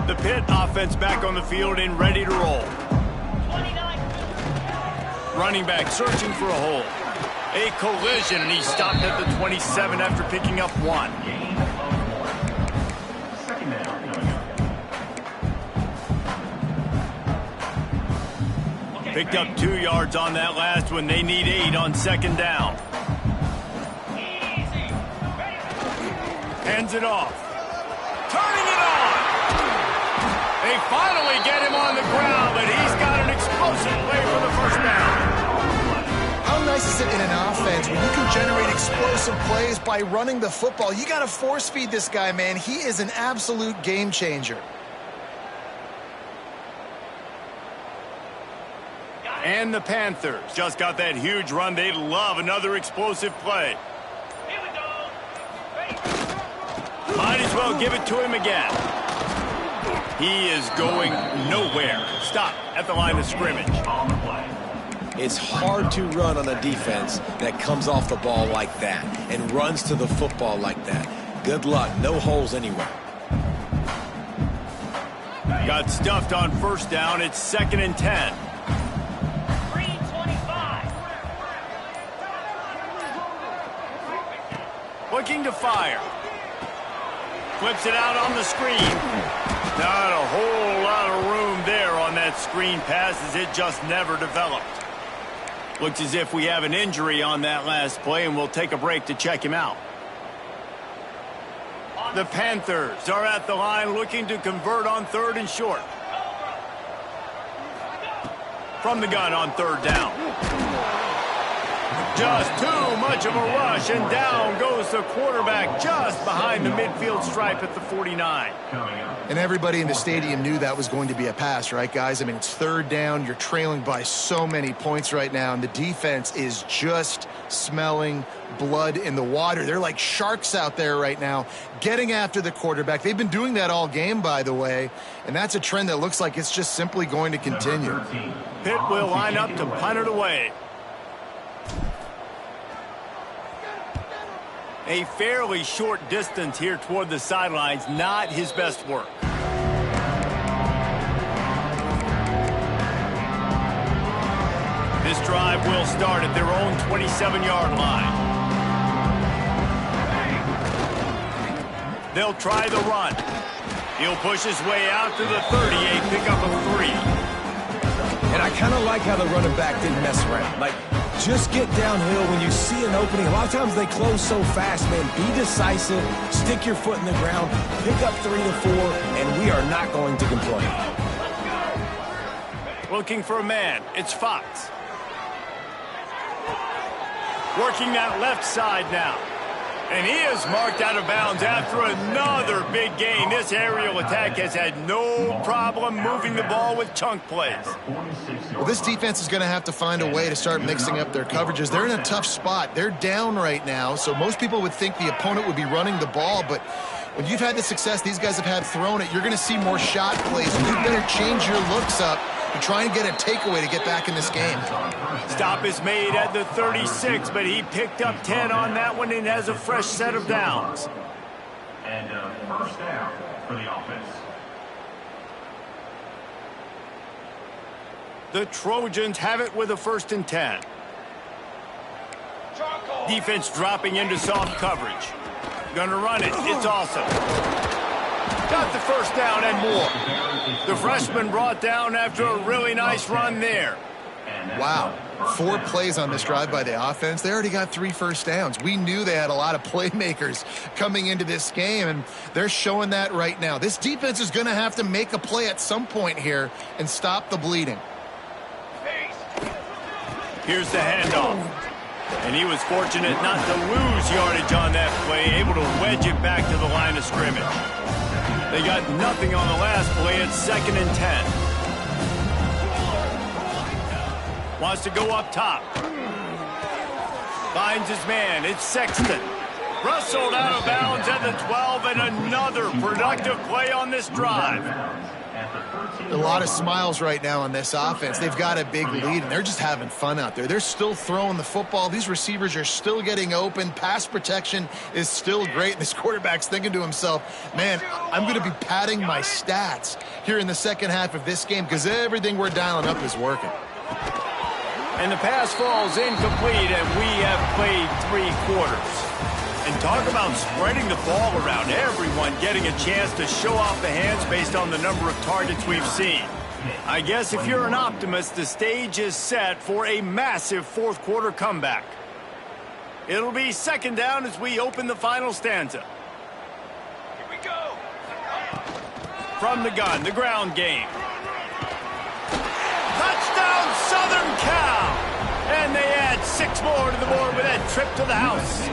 The Pitt offense back on the field and ready to roll. Running back searching for a hole. A collision, and he stopped at the 27 after picking up one. Picked up 2 yards on that last one. They need 8 on second down. Hands it off. Turning it on. They finally get him on the ground, but he's got an explosive play for the first down. How nice is it in an offense when you can generate explosive plays by running the football? You got to force feed this guy, man. He is an absolute game changer. And the Panthers just got that huge run. They love another explosive play. Here we go. Might as well give it to him again. He is going nowhere. Stop at the line of scrimmage. On the play. It's hard to run on a defense that comes off the ball like that and runs to the football like that. Good luck. No holes anywhere. Got stuffed on first down. It's 2nd and 10. 325. Looking to fire. Flips it out on the screen. Not a whole lot of room there on that screen pass as it just never developed. Looks as if we have an injury on that last play, and we'll take a break to check him out. The Panthers are at the line looking to convert on 3rd and short. From the gun on 3rd down. Just too much of a rush, and down goes the quarterback just behind the midfield stripe at the 49. And everybody in the stadium knew that was going to be a pass, right, guys? I mean, it's 3rd down. You're trailing by so many points right now, and the defense is just smelling blood in the water. They're like sharks out there right now, getting after the quarterback. They've been doing that all game, by the way, and that's a trend that looks like it's just simply going to continue. Pitt will line up to punt it away. A fairly short distance here toward the sidelines, not his best work. This drive will start at their own 27-yard line. They'll try the run. He'll push his way out to the 38, pick up a 3. And I kind of like how the running back didn't mess around. Like, just get downhill when you see an opening. A lot of times they close so fast, man. Be decisive, stick your foot in the ground, pick up 3 to 4, and we are not going to complain. Looking for a man. It's Fox. Working that left side now. And he is marked out of bounds after another big gain. This aerial attack has had no problem moving the ball with chunk plays. Well, this defense is going to have to find a way to start mixing up their coverages. They're in a tough spot. They're down right now, so most people would think the opponent would be running the ball, but when you've had the success these guys have had throwing it, you're going to see more shot plays, and you better change your looks up to try and get a takeaway to get back in this game. Stop is made at the 36, but he picked up 10 on that one and has a fresh set of downs. And first down for the offense. The Trojans have it with a 1st and 10. Defense dropping into soft coverage. Gonna run it. It's awesome. Got the first down and more. The freshman brought down after a really nice run there. Wow. 4 plays on this drive by the offense. They already got 3 first downs. We knew they had a lot of playmakers coming into this game, and they're showing that right now. This defense is going to have to make a play at some point here and stop the bleeding. Here's the handoff. And he was fortunate not to lose yardage on that play, able to wedge it back to the line of scrimmage. They got nothing on the last play. It's 2nd and 10. Wants to go up top. Finds his man. It's Sexton. Rustled out of bounds at the 12, and another productive play on this drive. A lot of smiles right now on this offense. They've got a big lead, and they're just having fun out there. They're still throwing the football. These receivers are still getting open. Pass protection is still great. This quarterback's thinking to himself, man, I'm going to be padding my stats here in the second half of this game because everything we're dialing up is working. And the pass falls incomplete, and we have played 3 quarters. And talk about spreading the ball around. Everyone getting a chance to show off the hands based on the number of targets we've seen. I guess if you're an optimist, the stage is set for a massive 4th quarter comeback. It'll be 2nd down as we open the final stanza. Here we go. From the gun, the ground game. Touchdown, Southern Cal! And they add 6 more to the board with that trip to the house.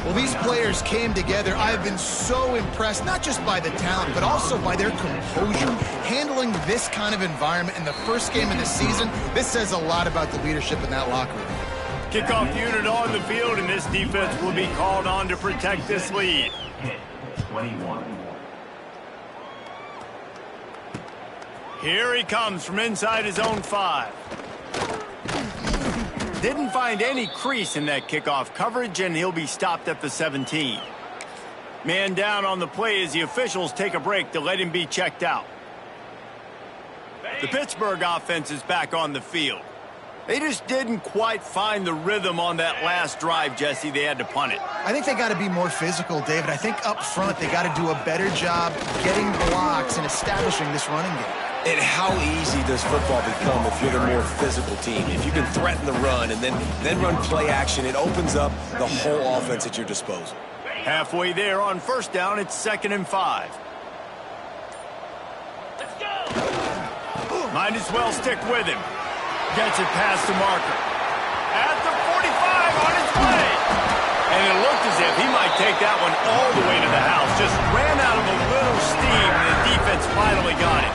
Well, these players came together. I've been so impressed, not just by the talent, but also by their composure. Handling this kind of environment in the first game of the season, this says a lot about the leadership in that locker room. Kickoff unit on the field, and this defense will be called on to protect this lead. 21. Here he comes from inside his own 5. Didn't find any crease in that kickoff coverage, and he'll be stopped at the 17. Man down on the play as the officials take a break to let him be checked out. The Pittsburgh offense is back on the field. They just didn't quite find the rhythm on that last drive, Jesse. They had to punt it. I think they got to be more physical, David. I think up front they got to do a better job getting blocks and establishing this running game. And how easy does football become if you're the more physical team? If you can threaten the run and then run play action, it opens up the whole offense at your disposal. Halfway there on 1st down, it's 2nd and 5. Let's go! Might as well stick with him. Gets it past the marker. At the 45 on his way. And it looked as if he might take that one all the way to the house. Just ran out of a little steam, and the defense finally got it.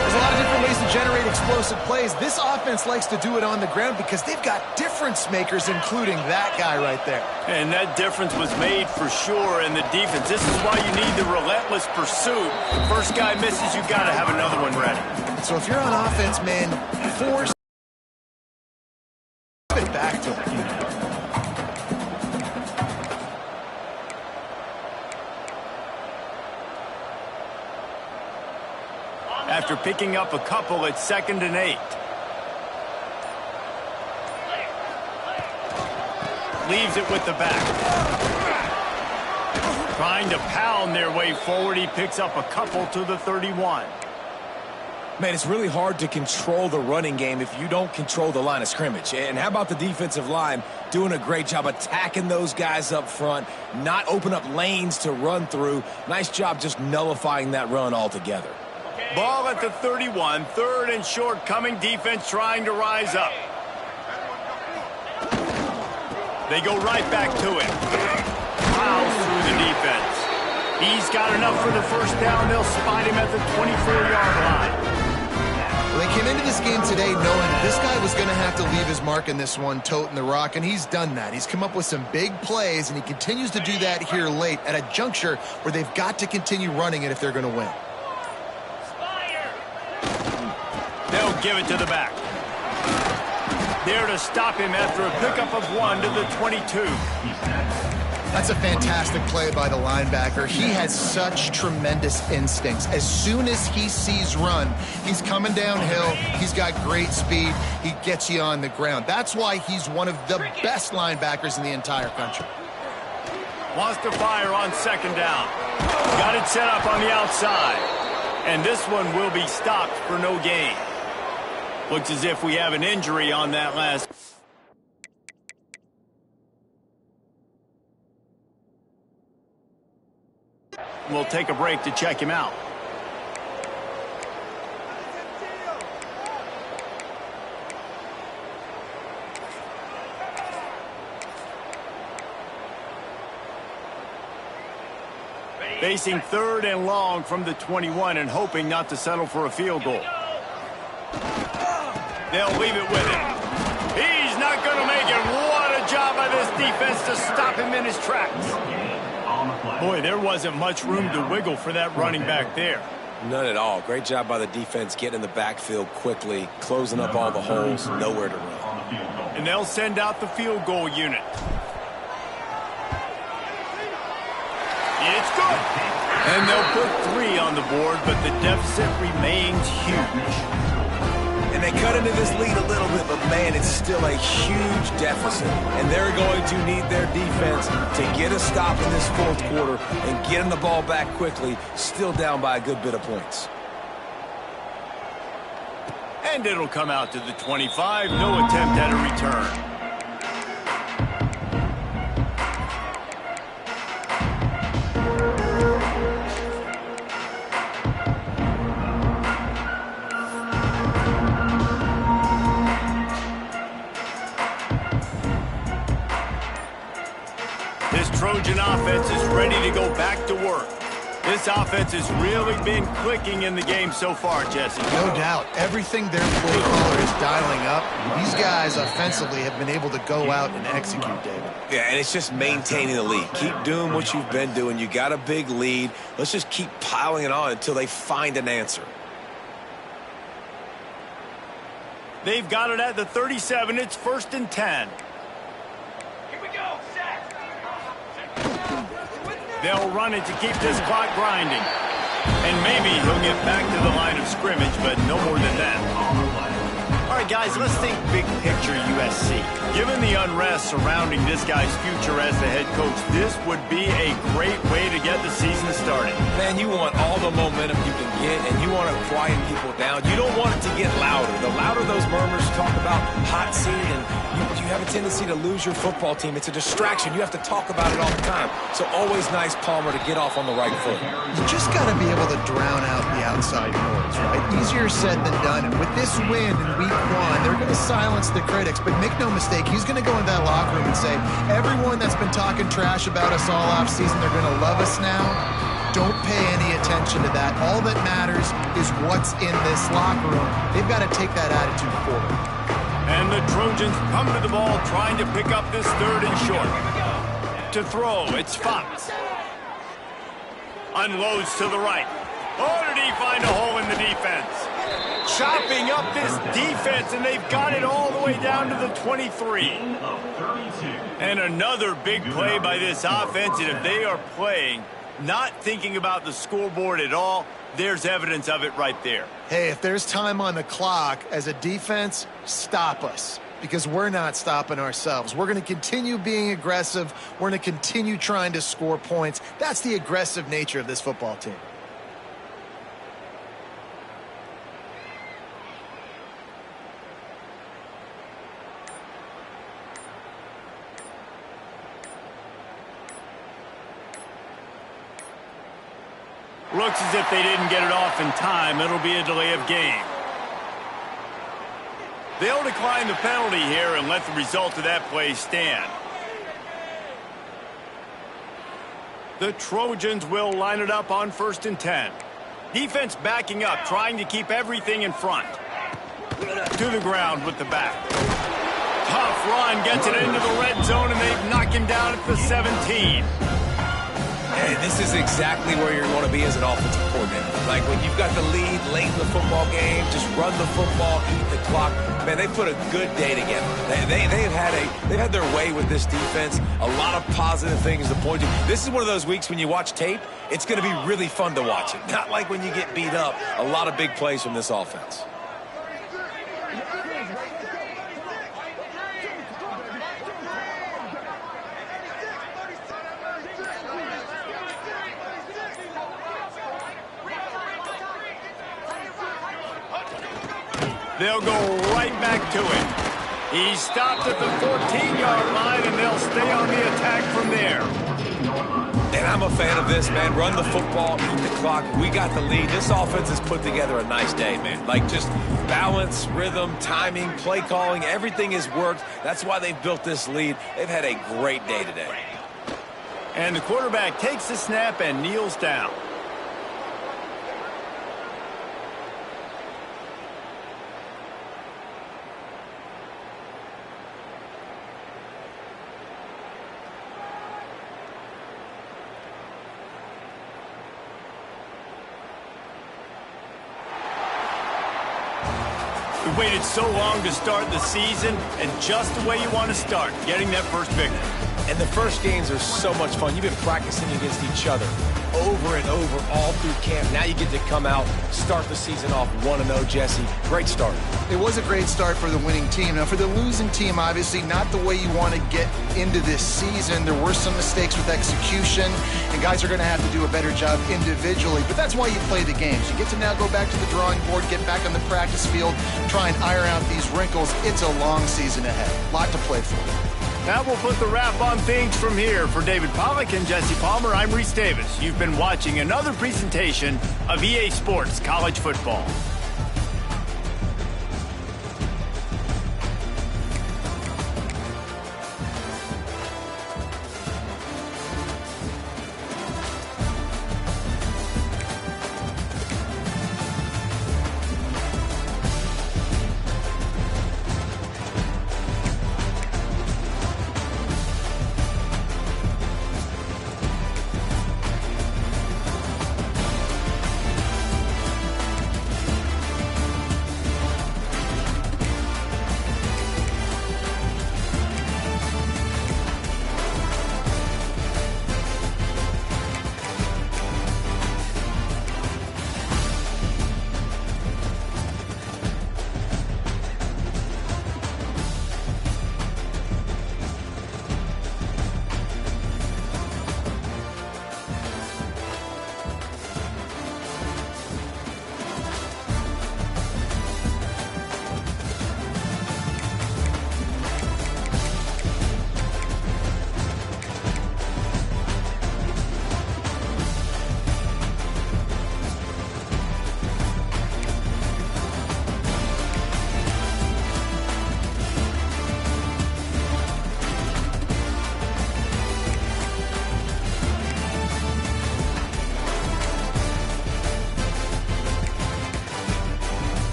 There's a lot of different ways to generate explosive plays. This offense likes to do it on the ground because they've got difference makers, including that guy right there. And that difference was made for sure in the defense. This is why you need the relentless pursuit. First guy misses, you got to have another one ready. So if you're on offense, man, force it back to him. After picking up a couple, it's 2nd and 8. Leaves it with the back. Trying to pound their way forward. He picks up a couple to the 31. Man, it's really hard to control the running game if you don't control the line of scrimmage. And how about the defensive line doing a great job attacking those guys up front, not open up lanes to run through. Nice job just nullifying that run altogether. Ball at the 31, 3rd and short coming. Defense trying to rise up. They go right back to him. Fouls through the defense. He's got enough for the first down. They'll spot him at the 24-yard line. Well, they came into this game today knowing this guy was going to have to leave his mark in this one, toting the rock, and he's done that. He's come up with some big plays, and he continues to do that here late at a juncture where they've got to continue running it if they're going to win. They'll give it to the back. There to stop him after a pickup of 1 to the 22. That's a fantastic play by the linebacker. He has such tremendous instincts. As soon as he sees run, he's coming downhill. He's got great speed. He gets you on the ground. That's why he's one of the best linebackers in the entire country. Wants to fire on second down. Got it set up on the outside. And this one will be stopped for no gain. Looks as if we have an injury on that last. We'll take a break to check him out. Facing third and long from the 21 and hoping not to settle for a field goal. They'll leave it with him. He's not going to make it. What a job by this defense to stop him in his tracks. Boy, there wasn't much room to wiggle for that running back there. None at all. Great job by the defense getting in the backfield quickly, closing up all the holes, nowhere to run. And they'll send out the field goal unit. It's good. And they'll put 3 on the board, but the deficit remains huge. And they cut into this lead a little bit, but man, it's still a huge deficit. And they're going to need their defense to get a stop in this fourth quarter and get them the ball back quickly, still down by a good bit of points. And it'll come out to the 25. No attempt at a return. Trojan offense is ready to go back to work. This offense has really been clicking in the game so far, Jesse. No doubt. Everything their play caller is dialing up, these guys offensively have been able to go out and execute, David. Yeah, and it's just maintaining the lead. Keep doing what you've been doing. You got a big lead. Let's just keep piling it on until they find an answer. They've got it at the 37. It's 1st and 10. They'll run it to keep this clock grinding. And maybe he'll get back to the line of scrimmage, but no more than that. All right, guys, let's think big picture USC. Given the unrest surrounding this guy's future as the head coach, this would be a great way to get the season started. Man, you want all the momentum you can get, and you want to quiet people down. You don't want it to get louder. The louder those murmurs talk about hot seat, and you have a tendency to lose your football team. It's a distraction. You have to talk about it all the time. So always nice, Palmer, to get off on the right foot. You just got to be able to drown out the outside noise, right? Easier said than done. And with this win in week 1, they're going to silence the critics. But make no mistake, he's going to go into that locker room and say, everyone that's been talking trash about us all offseason, they're going to love us now. Don't pay any attention to that. All that matters is what's in this locker room. They've got to take that attitude forward. And the Trojans come to the ball trying to pick up this 3rd and short. To throw, it's Fox. Unloads to the right. Oh, did he find a hole in the defense? Chopping up this defense, and they've got it all the way down to the 23. And another big play by this offense, and if they are playing, not thinking about the scoreboard at all, there's evidence of it right there. Hey, if there's time on the clock as a defense, stop us. Because we're not stopping ourselves. We're going to continue being aggressive. We're going to continue trying to score points. That's the aggressive nature of this football team. Looks as if they didn't get it off in time. It'll be a delay of game. They'll decline the penalty here and let the result of that play stand. The Trojans will line it up on 1st and 10. Defense backing up, trying to keep everything in front. To the ground with the back. Tough run, gets it into the red zone, and they knock him down at the 17. Hey, this is exactly where you want to be as an offensive coordinator. Like when you've got the lead late in the football game, just run the football, eat the clock. Man, they put a good day together. They've had their way with this defense. A lot of positive things to point to. This is one of those weeks when you watch tape, it's going to be really fun to watch it. Not like when you get beat up. A lot of big plays from this offense. They'll go right back to it. He stopped at the 14-yard line, and they'll stay on the attack from there. And I'm a fan of this, man. Run the football, eat the clock. We got the lead. This offense has put together a nice day, man. Like just balance, rhythm, timing, play calling, everything has worked. That's why they've built this lead. They've had a great day today. And the quarterback takes the snap and kneels down. We waited so long to start the season, and just the way you want to start, getting that first victory. And the first games are so much fun. You've been practicing against each other over and over all through camp. Now you get to come out, start the season off 1-0, Jesse. Great start. It was a great start for the winning team. Now, for the losing team, obviously not the way you want to get into this season. There were some mistakes with execution, and guys are going to have to do a better job individually. But that's why you play the games. You get to now go back to the drawing board, get back on the practice field, try and iron out these wrinkles. It's a long season ahead. A lot to play for. Now we'll put the wrap on things from here. For David Pollack and Jesse Palmer, I'm Reese Davis. You've been watching another presentation of EA Sports College Football.